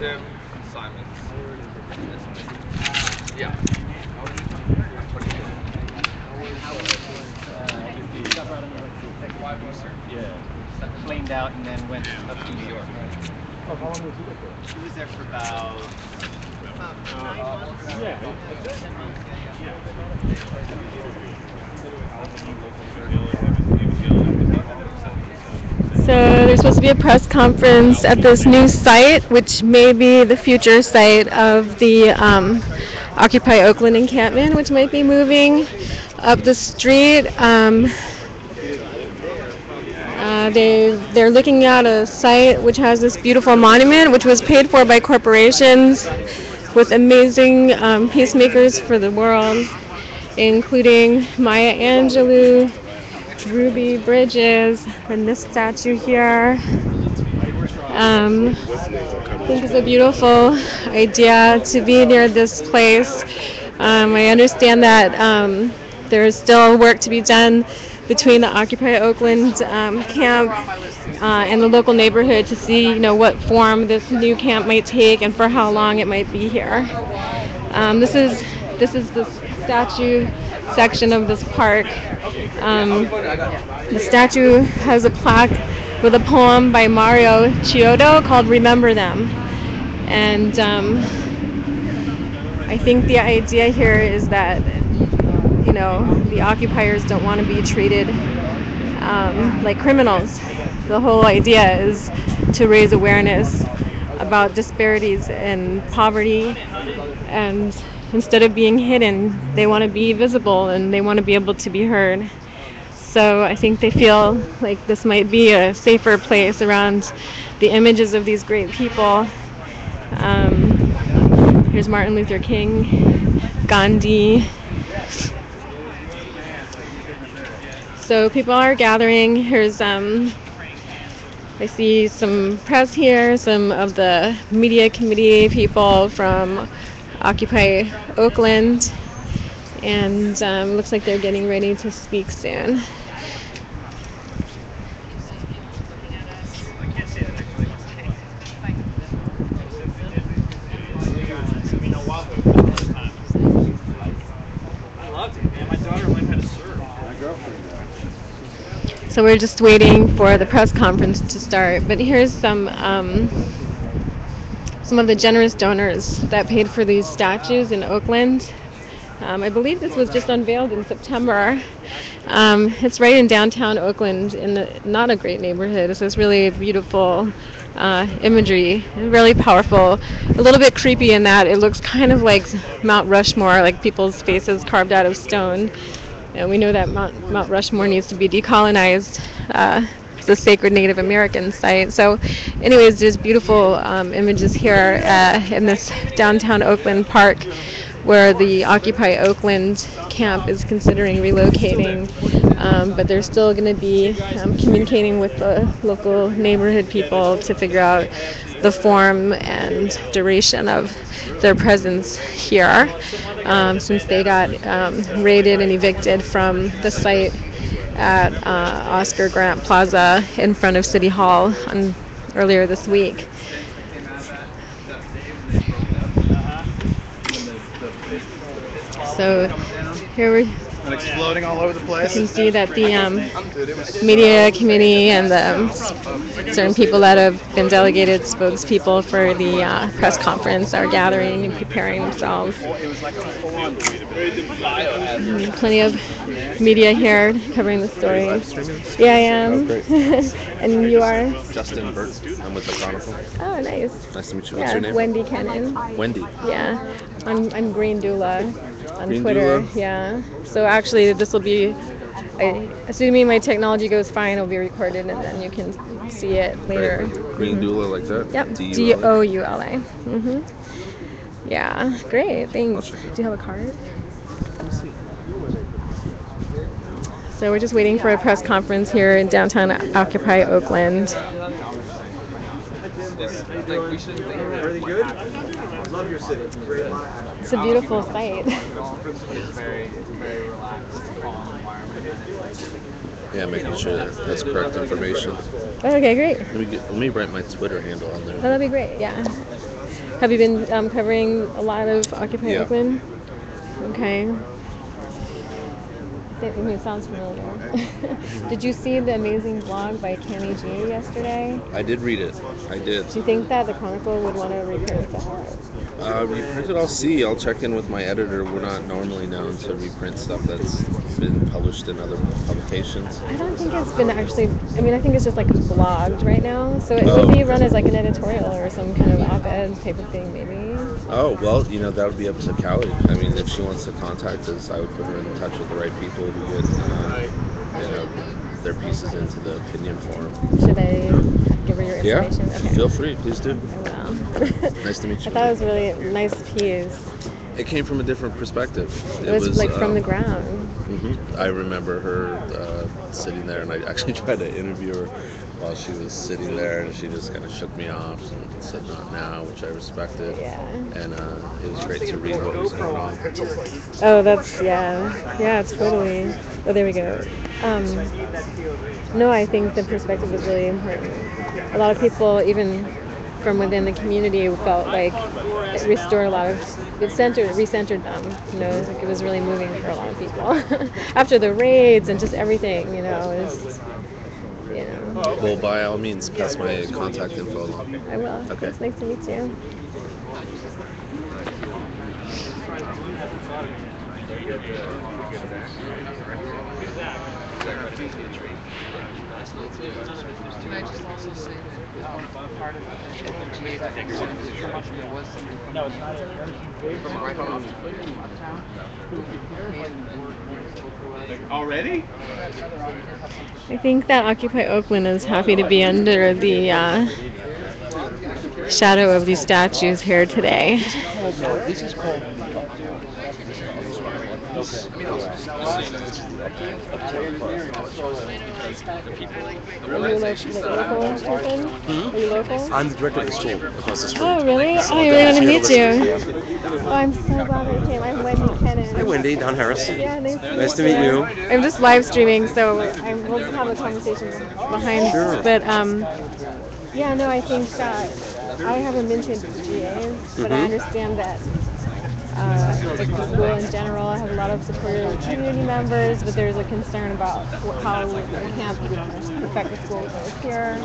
Yeah. Planed out and then went up to New York. Oh, how long was he there for? He was there for about 9 months. So there's supposed to be a press conference at this new site, which may be the future site of the Occupy Oakland encampment, which might be moving up the street. They're looking at a site which has this beautiful monument, which was paid for by corporations with amazing peacemakers for the world, including Maya Angelou, Ruby Bridges, and this statue here. I think it's a beautiful idea to be near this place. I understand that there is still work to be done between the Occupy Oakland camp and the local neighborhood to see, what form this new camp might take and for how long it might be here. This is the statue section of this park. The statue has a plaque with a poem by Mario Chiodo called "Remember Them," and I think the idea here is that the occupiers don't want to be treated like criminals. The whole idea is to raise awareness about disparities in poverty, and instead of being hidden, they want to be visible and they want to be able to be heard. So I think they feel like this might be a safer place around the images of these great people. Here's Martin Luther King, Gandhi. So people are gathering. I see some press here, some of the media committee people from Occupy Oakland, and looks like they're getting ready to speak soon. So we're just waiting for the press conference to start. But here's some of the generous donors that paid for these statues in Oakland. I believe this was just unveiled in September. It's right in downtown Oakland, in not a great neighborhood. It's this really beautiful imagery, really powerful. A little bit creepy in that it looks kind of like Mount Rushmore, like people's faces carved out of stone. And we know that Mount Rushmore needs to be decolonized. It's a sacred Native American site. So anyways, there's beautiful images here in this downtown Oakland park where the Occupy Oakland camp is considering relocating. But they're still going to be communicating with the local neighborhood people to figure out the form and duration of their presence here, since they got raided and evicted from the site at Oscar Grant Plaza in front of City Hall earlier this week. So here we And exploding all over the place. You can see that the media committee and the certain people that have been delegated spokespeople for the press conference are gathering and preparing themselves. Plenty of media here covering the story. Yeah, I am. Oh, great. And you are? Justin Burt. I'm with the Chronicle. Oh, nice. Nice to meet you. What's your name? Wendy Kennan. Wendy. Yeah. I'm Green Doula on Green Twitter. Doula? Yeah. So actually, this will be, assuming my technology goes fine, it'll be recorded and then you can see it later. Right. Green Doula like that? Yep. D-U-L-A. Doula. Mm-hmm. Yeah. Great. Thanks. Do you have a card? So we're just waiting for a press conference here in downtown Occupy Oakland. Really good. Love your city. It's a beautiful site. Yeah, making sure that that's correct information. Okay, great. Let me write my Twitter handle on there. That'll be great. Yeah. Have you been covering a lot of Occupy Yeah. Oakland? Okay. It sounds familiar. Did you see the amazing blog by Kenny G yesterday? I did read it. I did. Do you think that the Chronicle would want to reprint that? Reprint it, I'll see. I'll check in with my editor. We're not normally known to reprint stuff that's been published in other publications. I don't think it's been actually. I mean, I think it's just like blogged right now. So it Oh, would be okay. run as like an editorial or some kind of op-ed type of thing, maybe. Oh, well, that would be up to Callie. I mean, if she wants to contact us, I would put her in touch with the right people who would, their pieces into the opinion forum. Should I give her your Yeah, information? Okay. feel free. Please do. I will. Nice to meet you. I thought it was a really nice piece. It came from a different perspective. It was like from the ground. I remember her sitting there, and I actually tried to interview her while she was sitting there, and she just kind of shook me off and said not now, which I respected. Yeah. And it was great to read what was going on. Oh, yeah, totally. Oh, there we go. No, I think the perspective is really important. A lot of people, even from within the community, felt like it restored a lot of, recentered them. Like it was really moving for a lot of people after the raids and just everything. Well, by all means, pass my contact info along. I will. Okay. It's nice to meet you. Can I just also say that part of FMGA that there was something from right off uptown? Already? I think that Occupy Oakland is happy to be under the shadow of these statues here today. This is called. Are you local person? Are you local? I'm the director of the school across the street. Oh, really? Oh, I really want to meet you. Oh, I'm so glad that you came. I'm Wendy Kennan. Hi, Wendy. Don Harris. Yeah, Nice to meet you. I'm just live streaming, so we'll have a conversation behind. Sure. But yeah, no, I think that I haven't been to GAs, but I understand that like the school in general has a lot of supportive community members, but there's a concern about how the camp would affect the school here.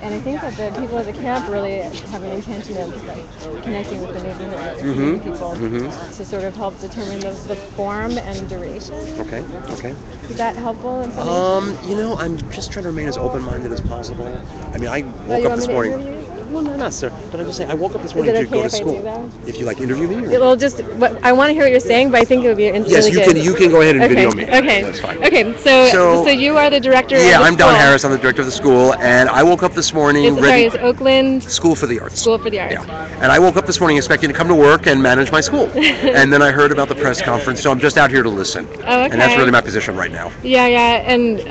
And I think that the people at the camp really have an intention of like connecting with the neighborhood community people to sort of help determine the form and duration. Okay. Is that helpful information? I'm just trying to remain as open-minded as possible. I mean, I you woke up want this me to morning. interview you? Well, no, not sir. But I'm just saying, I woke up this Is morning it to go okay to if I school. do that? If you interview me. Well, I want to hear what you're saying, but I think it would be really Yes, good. you can go ahead and video me. Okay. That's fine. Okay. So you are the director. Yeah, of the I'm school. Don Harris. I'm the director of the school, and I woke up this morning It's Oakland School for the Arts. School for the Arts. Yeah. And I woke up this morning expecting to come to work and manage my school. And then I heard about the press conference, so I'm just out here to listen. Oh, okay. And that's really my position right now. Yeah, and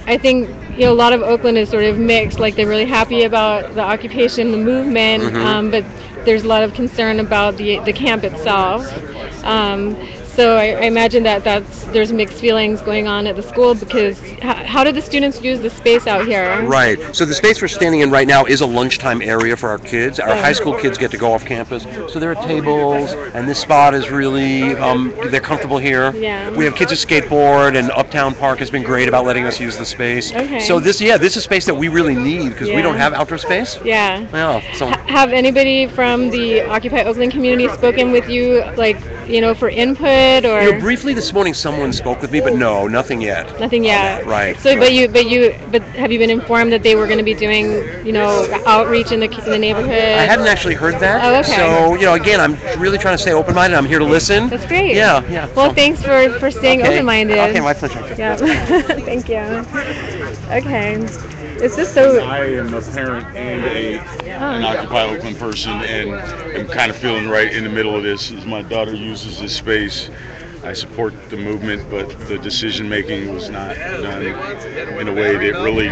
I think a lot of Oakland is sort of mixed. Like they're really happy about the occupation, the movement, but there's a lot of concern about the camp itself. So I imagine that there's mixed feelings going on at the school because how do the students use the space out here? Right. So the space we're standing in right now is a lunchtime area for our kids. Our high school kids get to go off campus. So there are tables, and this spot is really, they're comfortable here. Yeah. We have kids who skateboard, and Uptown Park has been great about letting us use the space. Okay. So this is space that we really need because we don't have outdoor space. Yeah. Yeah. So. Have anybody from the Occupy Oakland community spoken with you, for input or? Briefly this morning, someone spoke with me, but no, nothing yet. Nothing yet. Right. So, but have you been informed that they were going to be doing, outreach in the neighborhood? I hadn't actually heard that. Oh, okay. So, again, I'm really trying to stay open-minded. I'm here to listen. That's great. Yeah. Well, thanks for staying open-minded. Okay, my pleasure. Yeah. Thank you. Okay. It's just so. I am a parent and an Occupy Oakland person, and I'm kind of feeling right in the middle of this. As my daughter uses this space, I support the movement, but the decision making was not done in a way that really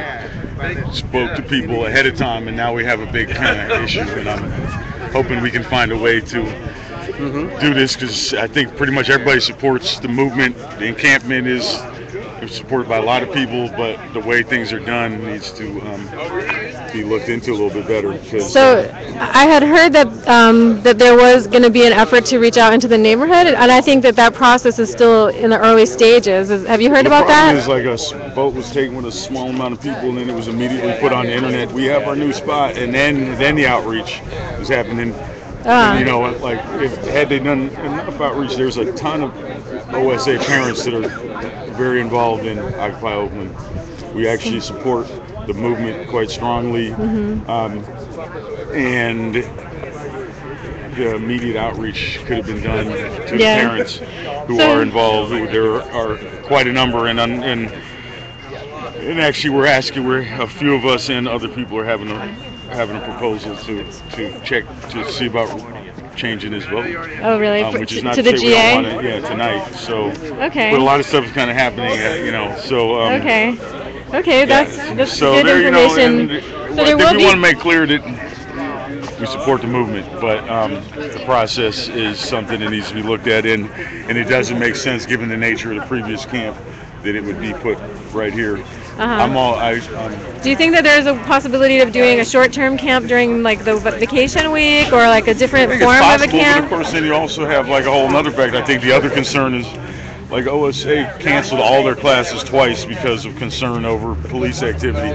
spoke to people ahead of time, and now we have a big kind of issue, and I'm hoping we can find a way to do this, because I think pretty much everybody supports the movement. The encampment is It's supported by a lot of people, but the way things are done needs to be looked into a little bit better. Because, So I had heard that that there was going to be an effort to reach out into the neighborhood, and I think that that process is still in the early stages. Have you heard the about problem that? is like vote was taken with a small amount of people, and then it was immediately put on the internet. We have our new spot, and then the outreach was happening. And, you know, like if had they done enough outreach, there's a ton of OSA parents that are very involved in Occupy Oakland. We actually support the movement quite strongly, and the immediate outreach could have been done to the parents who are involved. There are quite a number, and actually we're a few of us and other people are having a proposal to check to see about changing his vote. Oh, really? Which is not to to the say we GA? don't want it, tonight. So, Okay. but a lot of stuff is kind of happening, you know. So, okay. Okay, that's so good there, you know, information. and So I there think will we be. want to make clear that we support the movement, but the process is something that needs to be looked at, and it doesn't make sense given the nature of the previous camp that it would be put right here. Do you think that there's a possibility of doing a short-term camp during like the vacation week, or like a different form it's possible, of a camp? But of course, then you also have like a whole other fact. I think the other concern is like OSA canceled all their classes twice because of concern over police activity.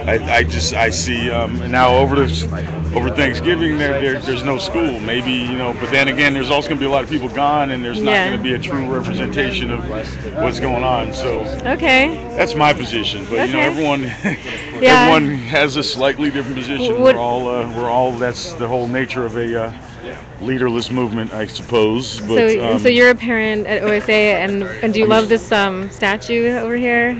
I see now over Thanksgiving there's no school. Maybe, you know, but then again there's also going to be a lot of people gone, and there's not going to be a true representation of what's going on. So that's my position. But you know, everyone has a slightly different position. We're all that's the whole nature of a leaderless movement, I suppose. But, so you're a parent at OSA, and do you love this statue over here?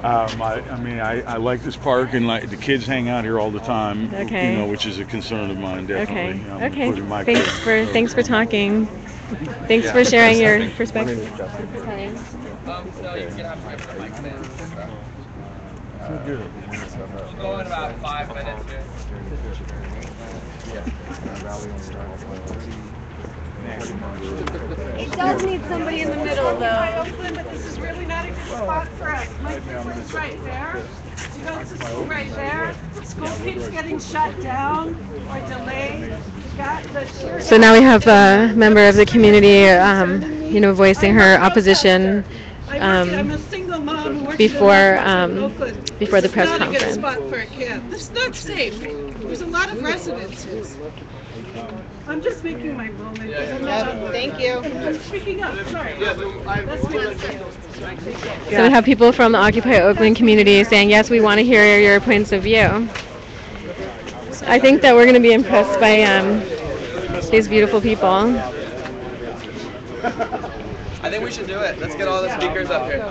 I like this park, and like the kids hang out here all the time. You know, which is a concern of mine, definitely. Thanks for talking. Thanks for sharing your perspective. We'll go in about 5 minutes here. It does need somebody in the middle, though. But this is really not a good spot for us. My place is right there. You know, it's a school right there. School keeps getting shut down or delayed. So now we have a member of the community, you know, voicing her opposition I'm a single mom who works before the press conference. It's not a good conference. spot for a camp. It's not safe. There's a lot of residences. I'm just making my moment. Thank you. I'm speaking up. Sorry. That's me. So we have people from the Occupy Oakland community saying, yes, we want to hear your points of view. I think that we're going to be impressed by these beautiful people. I think we should do it. Let's get all the speakers up here.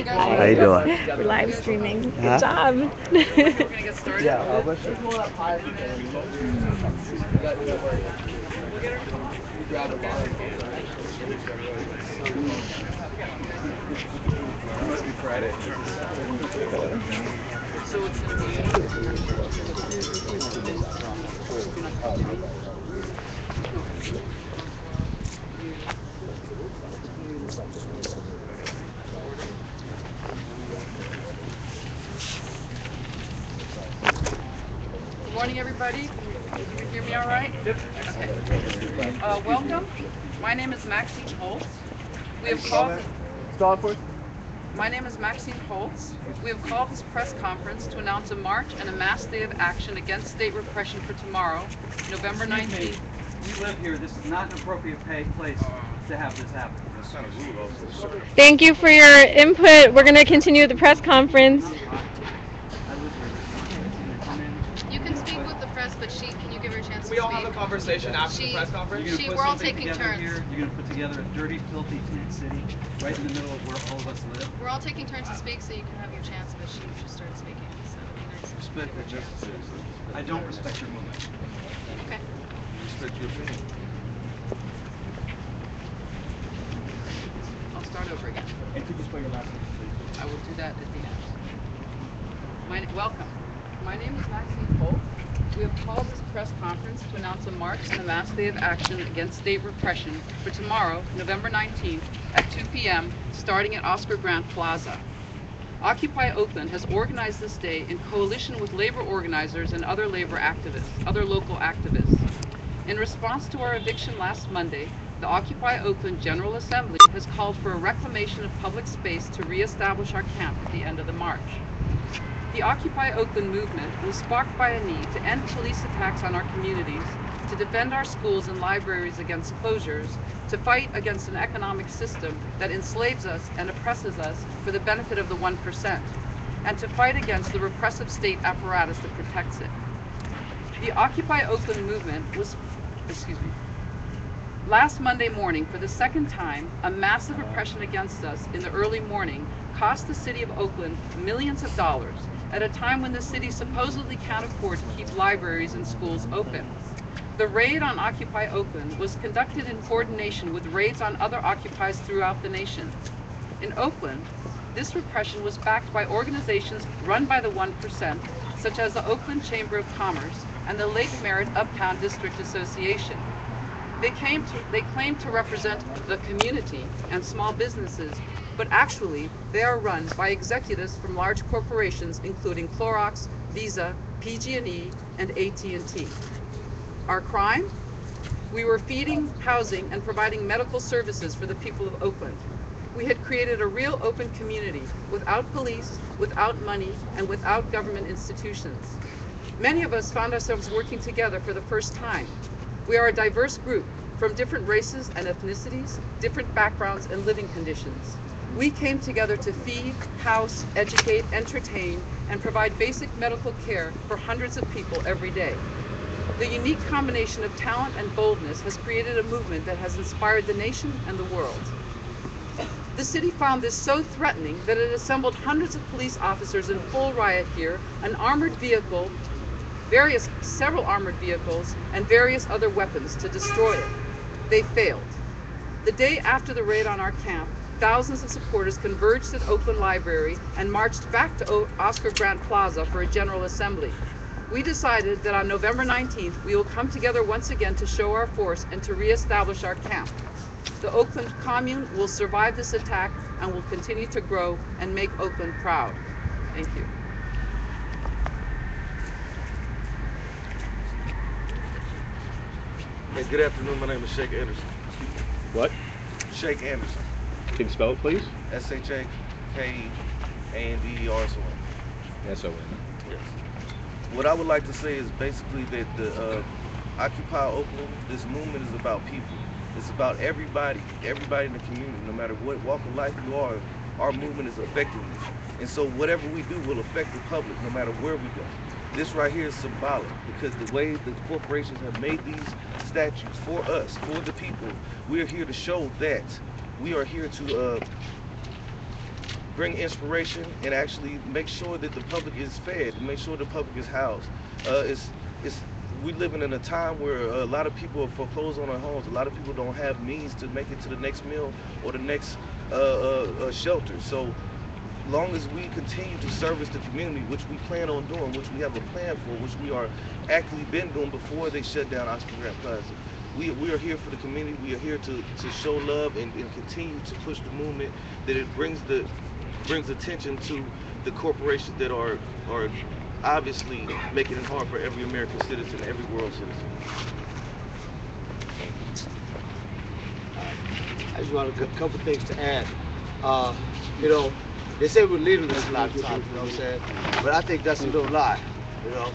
How you doing? We're live streaming. Good job. We're gonna get started. Just hold up high. Grab the bottom. It must be Friday. So it's gonna Good morning, everybody. Can you hear me all right? Yep. Okay. Welcome. My name is Maxine Holtz. We have called. Stall for My name is Maxine Holtz. We have called this press conference to announce a march and a mass day of action against state repression for tomorrow, November 19th. We live here. This is not an appropriate place to have this happen. Thank you for your input. We're going to continue the press conference. You can speak with the press, but can you give her a chance to speak? We all have a conversation after the press conference. We're all taking turns. You're going to put together a dirty, filthy tent city right in the middle of where all of us live. We're all taking turns to speak, so you can have your chance, but she just started speaking. So it'd be nice. Respect your justice. I don't respect your movement. Okay. Respect your opinion. I'll start over again. And could you spell your last name, please? I will do that at the end. Welcome. My name is Maxine Polk. We have called this press conference to announce a march and a mass day of action against state repression for tomorrow, November 19th at 2 p.m., starting at Oscar Grant Plaza. Occupy Oakland has organized this day in coalition with labor organizers and other local activists. In response to our eviction last Monday, the Occupy Oakland General Assembly has called for a reclamation of public space to reestablish our camp at the end of the march. The Occupy Oakland movement was sparked by a need to end police attacks on our communities, to defend our schools and libraries against closures, to fight against an economic system that enslaves us and oppresses us for the benefit of the 1%, and to fight against the repressive state apparatus that protects it. The Occupy Oakland movement was, last Monday morning, for the second time, a massive oppression against us in the early morning cost the city of Oakland millions of dollars at a time when the city supposedly can't afford to keep libraries and schools open. The raid on Occupy Oakland was conducted in coordination with raids on other occupies throughout the nation. In Oakland, this repression was backed by organizations run by the 1%, such as the Oakland Chamber of Commerce and the Lake Merritt Uptown District Association. They claim to represent the community and small businesses, but actually they are run by executives from large corporations including Clorox, Visa, PG&E, and AT&T. Our crime? We were feeding, housing, and providing medical services for the people of Oakland. We had created a real open community without police, without money, and without government institutions. Many of us found ourselves working together for the first time. We are a diverse group from different races and ethnicities, different backgrounds and living conditions. We came together to feed, house, educate, entertain, and provide basic medical care for hundreds of people every day. The unique combination of talent and boldness has created a movement that has inspired the nation and the world. The city found this so threatening that it assembled hundreds of police officers in full riot gear, an armored vehicle, several armored vehicles, and various other weapons to destroy it. They failed. The day after the raid on our camp, thousands of supporters converged at Oakland Library and marched back to Oscar Grant Plaza for a General Assembly. We decided that on November 19th, we will come together once again to show our force and to reestablish our camp. The Oakland Commune will survive this attack and will continue to grow and make Oakland proud. Thank you. Hey, good afternoon. My name is Shake Anderson. What? Shake Anderson. Can you spell it, please? SHAKEANDERSON. S-O-N. Yes. What I would like to say is basically that the Occupy Oakland, this movement is about people. It's about everybody in the community, no matter what walk of life you are, our movement is affecting you. And so whatever we do will affect the public, no matter where we go. This right here is symbolic because the way the corporations have made these statues for us, for the people, we are here to show that we are here to bring inspiration and actually make sure that the public is fed, make sure the public is housed. We living in a time where a lot of people are foreclosed on their homes. A lot of people don't have means to make it to the next meal or the next shelter. So long as we continue to service the community, which we plan on doing, which we have a plan for, which we are actually been doing before they shut down Oscar Grant Plaza. We are here for the community. We are here to show love and continue to push the movement, that it brings attention to the corporations that are obviously making it hard for every American citizen, every world citizen. I just want a couple things to add. You know, they say we're leaderless a lot of times, you know what I'm saying? But I think that's a little lie, you know.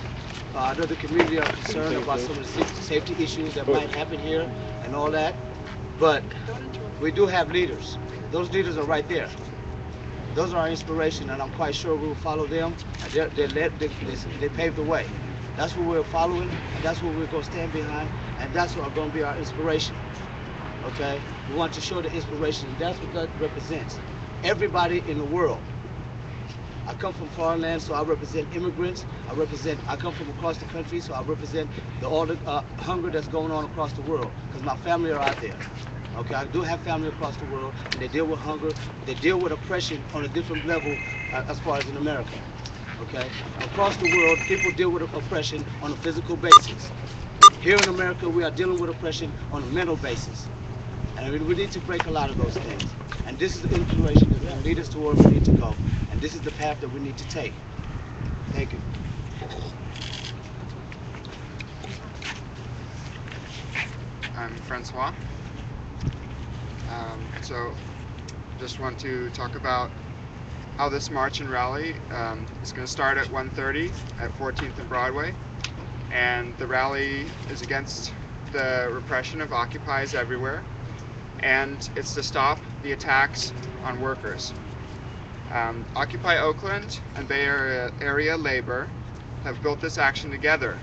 I know the community are concerned about some of the safety issues that might happen here and all that, but we do have leaders. Those leaders are right there. Those are our inspiration, and I'm quite sure we will follow them. And they paved the way. That's what we're following, and that's what we're going to stand behind, and that's what going to be our inspiration. Okay? We want to show the inspiration, and that's what that represents. Everybody in the world. I come from foreign lands, so I represent immigrants. I come from across the country, so I represent all the hunger that's going on across the world, because my family are out there. Okay, I do have family across the world, and they deal with hunger. They deal with oppression on a different level as far as in America. Okay? Across the world, people deal with oppression on a physical basis. Here in America, we are dealing with oppression on a mental basis. And we need to break a lot of those things. And this is the inspiration that will lead us to where we need to go. And this is the path that we need to take. Thank you. I'm Francois. So just want to talk about how this march and rally is going to start at 1:30 at 14th and Broadway. And the rally is against the repression of occupies everywhere. And it's to stop the attacks on workers. Occupy Oakland and Bay Area labor have built this action together.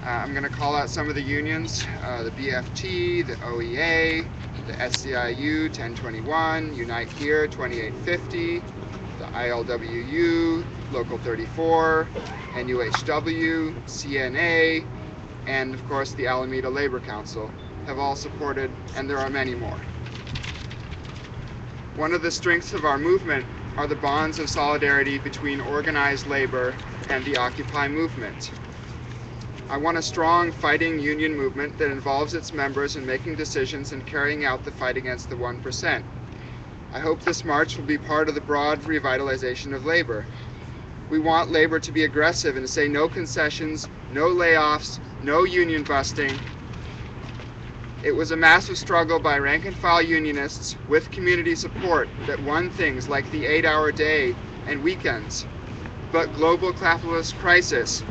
I'm going to call out some of the unions, the BFT, the OEA, the SCIU 1021, Unite Here 2850, the ILWU, Local 34, NUHW, CNA, and of course the Alameda Labor Council have all supported, and there are many more. One of the strengths of our movement are the bonds of solidarity between organized labor and the Occupy movement. I want a strong fighting union movement that involves its members in making decisions and carrying out the fight against the 1%. I hope this march will be part of the broad revitalization of labor. We want labor to be aggressive and to say no concessions, no layoffs, no union busting. It was a massive struggle by rank and file unionists with community support that won things like the 8-hour day and weekends. But global capitalist crisis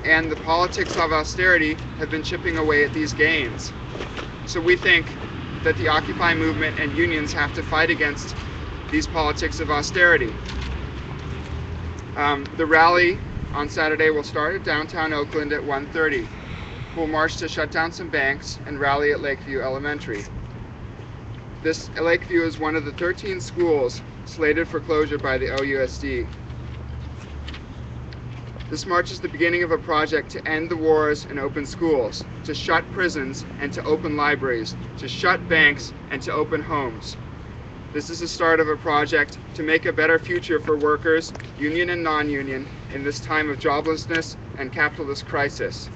and the politics of austerity have been chipping away at these gains. So we think that the Occupy movement and unions have to fight against these politics of austerity. The rally on Saturday will start at downtown Oakland at 1:30. We'll march to shut down some banks and rally at Lakeview Elementary. This Lakeview is one of the 13 schools slated for closure by the OUSD. This march is the beginning of a project to end the wars and open schools, to shut prisons and to open libraries, to shut banks and to open homes. This is the start of a project to make a better future for workers, union and non-union, in this time of joblessness and capitalist crisis.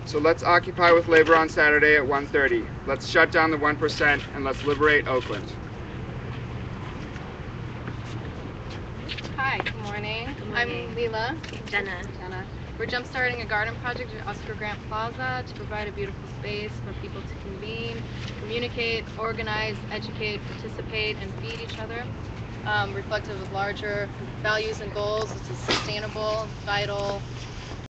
So let's occupy with labor on Saturday at 1:30. Let's shut down the 1% and let's liberate Oakland. Hi, good morning. I'm Leela. Jenna. We're jumpstarting a garden project at Oscar Grant Plaza to provide a beautiful space for people to convene, communicate, organize, educate, participate, and feed each other. Reflective of larger values and goals. It's a sustainable, vital,